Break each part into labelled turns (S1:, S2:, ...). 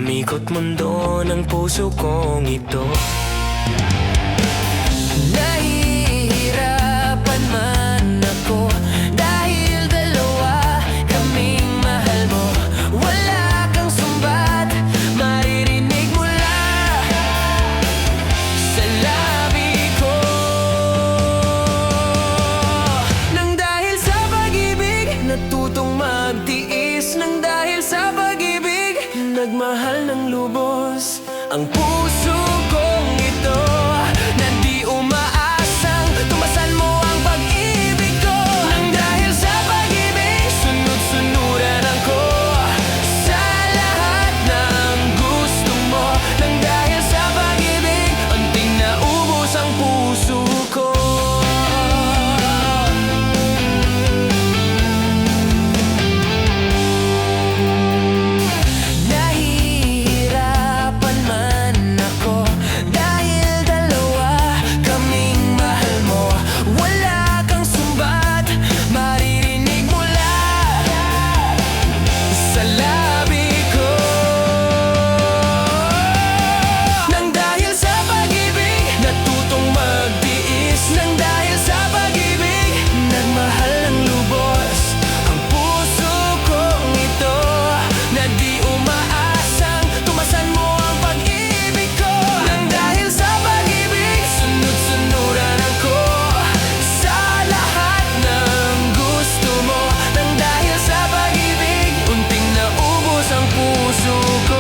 S1: Umikot mundo ng puso kong ito. Nahihirapan man ako dahil dalawa kaming mahal mo. Wala kang sumbat, maririnig mula sa labi ko. Nang dahil sa pag-ibig, natutong magtiis. Nang dahil sa pag-ibig, nagmahal ng lubos ang puso kong ito. Na di umaasang tumasan mo ang pag-ibig ko. Nang dahil sa pag-ibig, sunod-sunuran ako sa lahat ng gusto mo. Nang dahil sa pag-ibig, unting naubos ang puso ko. Nahihirapan man ako dahil dalawa kaming mahal mo. Wala kang sumbat, maririnig mula sa labi ko. Nang dahil sa pag-ibig, natutong magtiis. Nang dahil sa pag-ibig, nagmahal ng lubos ang puso kong ito. Na di umaasang tumasan mo ang pag-ibig ko. Nang dahil sa pag-ibig, sunod-sunuran ako sa lahat ng gusto mo. Nang dahil sa pag-ibig, unting naubos ang puso ko.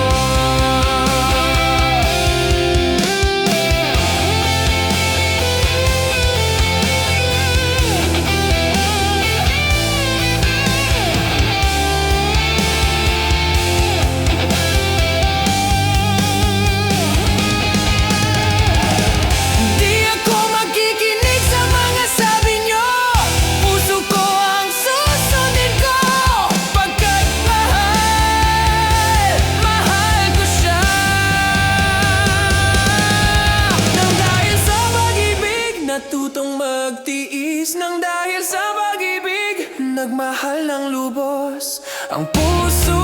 S1: Di ako makikinig sa mga sabi nyo. Puso ko ang susundin ko. Pagkat mahal, mahal ko siya. Nang dahil sa pag-ibig, natutong magtiis. Nang dahil sa pag-ibig, nagmahal ng lubos ang puso